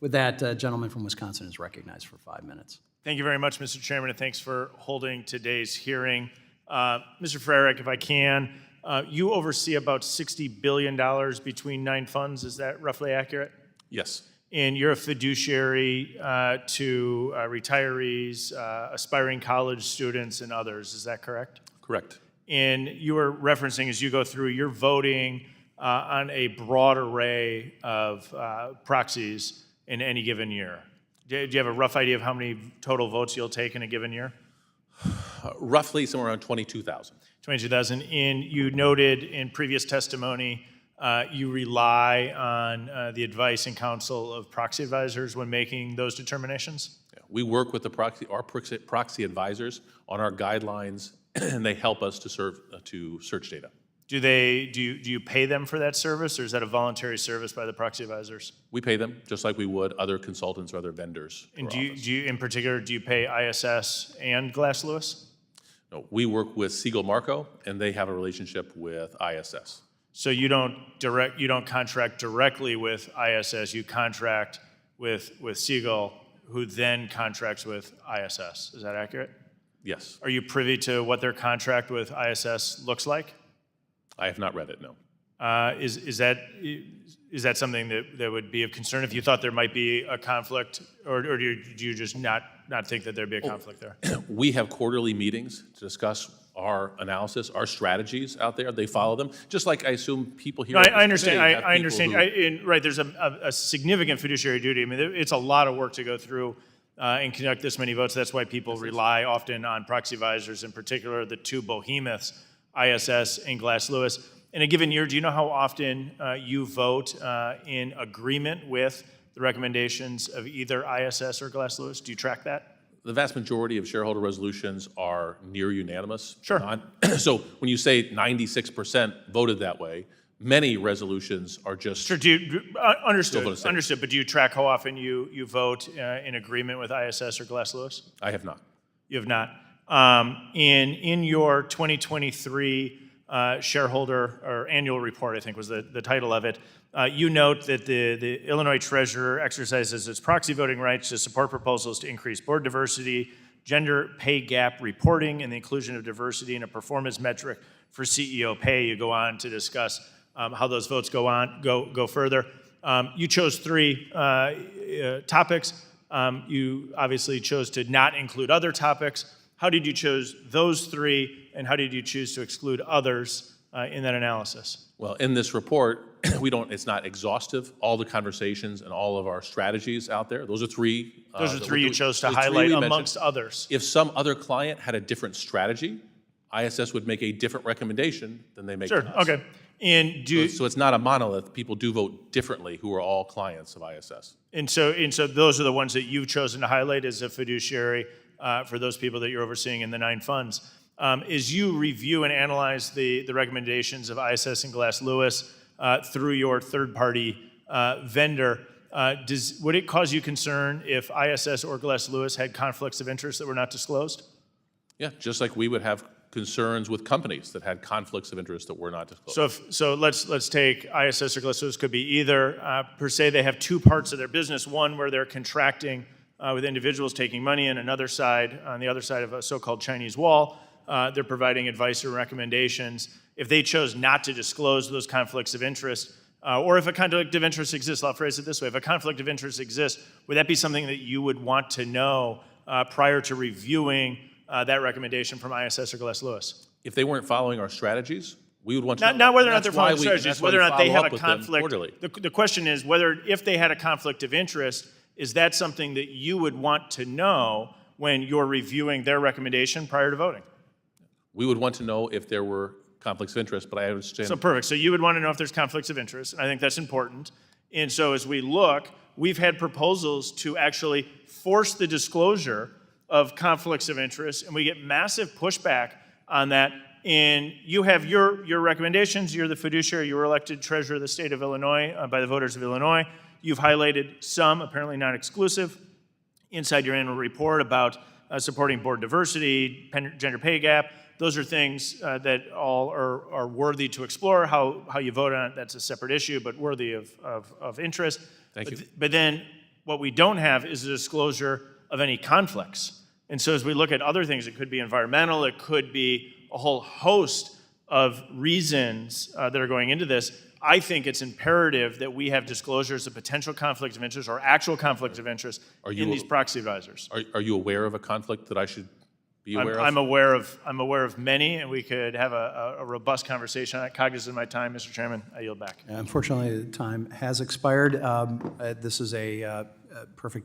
With that, gentleman from Wisconsin is recognized for 5 minutes. Thank you very much, Mr. Chairman, and thanks for holding today's hearing. Mr. Frerick, if I can, you oversee about $60 billion between 9 funds. Is that roughly accurate? Yes. And you're a fiduciary to retirees, aspiring college students, and others. Is that correct? Correct. And you were referencing, as you go through, you're voting on a broad array of proxies in any given year. Do you have a rough idea of how many total votes you'll take in a given year? Roughly somewhere around 22,000. 22,000. And you noted in previous testimony you rely on the advice and counsel of proxy advisors when making those determinations? Yeah. We work with our proxy advisors on our guidelines, and they help us to search data. Do you pay them for that service, or is that a voluntary service by the proxy advisors? We pay them just like we would other consultants or other vendors. And do you, in particular, do you pay ISS and Glass Lewis? No, we work with Siegel Marco, and they have a relationship with ISS. So you don't contract directly with ISS. You contract with Siegel, who then contracts with ISS. Is that accurate? Yes. Are you privy to what their contract with ISS looks like? I have not read it, no. Is that something that would be of concern if you thought there might be a conflict, or do you just not think that there'd be a conflict there? We have quarterly meetings to discuss our analysis, our strategies out there. They follow them, just like I assume people here. No, I understand. I understand. Right, there's a significant fiduciary duty. I mean, it's a lot of work to go through and conduct this many votes. That's why people rely often on proxy advisors, in particular the two behemoths, ISS and Glass Lewis. In a given year, do you know how often you vote in agreement with the recommendations of either ISS or Glass Lewis? Do you track that? The vast majority of shareholder resolutions are near unanimous. Sure. So when you say 96% voted that way, many resolutions are just... Sure. Understood. But do you track how often you vote in agreement with ISS or Glass Lewis? I have not. You have not. In your 2023 shareholder or annual report, I think was the title of it, you note that the Illinois Treasurer exercises its proxy voting rights to support proposals to increase board diversity, gender pay gap reporting, and the inclusion of diversity in a performance metric for CEO pay. You go on to discuss how those votes go further. You chose 3 topics. You obviously chose to not include other topics. How did you choose those 3, and how did you choose to exclude others in that analysis? Well, in this report, it's not exhaustive, all the conversations and all of our strategies out there. Those are 3. Those are 3 you chose to highlight amongst others. If some other client had a different strategy, ISS would make a different recommendation than they make to us. Sure, okay. And so it's not a monolith. People do vote differently who are all clients of ISS. And so those are the ones that you've chosen to highlight as a fiduciary for those people that you're overseeing in the 9 funds. As you review and analyze the recommendations of ISS and Glass Lewis through your third-party vendor, would it cause you concern if ISS or Glass Lewis had conflicts of interest that were not disclosed? Yeah, just like we would have concerns with companies that had conflicts of interest that were not disclosed. So let's take ISS or Glass Lewis. Could be either per se they have 2 parts of their business: one where they're contracting with individuals taking money, and another side, on the other side of a so-called Chinese wall, they're providing advice or recommendations. If they chose not to disclose those conflicts of interest, or if a conflict of interest exists, I'll phrase it this way: if a conflict of interest exists, would that be something that you would want to know prior to reviewing that recommendation from ISS or Glass Lewis? If they weren't following our strategies, we would want to know. Not whether or not they're following strategies, whether or not they have a conflict. The question is if they had a conflict of interest, is that something that you would want to know when you're reviewing their recommendation prior to voting? We would want to know if there were conflicts of interest, but I understand. So perfect. So you would want to know if there's conflicts of interest, and I think that's important. And so as we look, we've had proposals to actually force the disclosure of conflicts of interest, and we get massive pushback on that. And you have your recommendations. You're the fiduciary. You were elected treasurer of the state of Illinois by the voters of Illinois. You've highlighted some, apparently not exclusive, inside your annual report about supporting board diversity, gender pay gap. Those are things that all are worthy to explore. How you vote on it, that's a separate issue, but worthy of interest. Thank you. But then what we don't have is a disclosure of any conflicts. And so as we look at other things, it could be environmental, it could be a whole host of reasons that are going into this. I think it's imperative that we have disclosures of potential conflicts of interest or actual conflicts of interest in these proxy advisors. Are you aware of a conflict that I should be aware of? I'm aware of many, and we could have a robust conversation on it. Cognizant of my time, Mr. Chairman, I yield back. Unfortunately, the time has expired. This is a perfect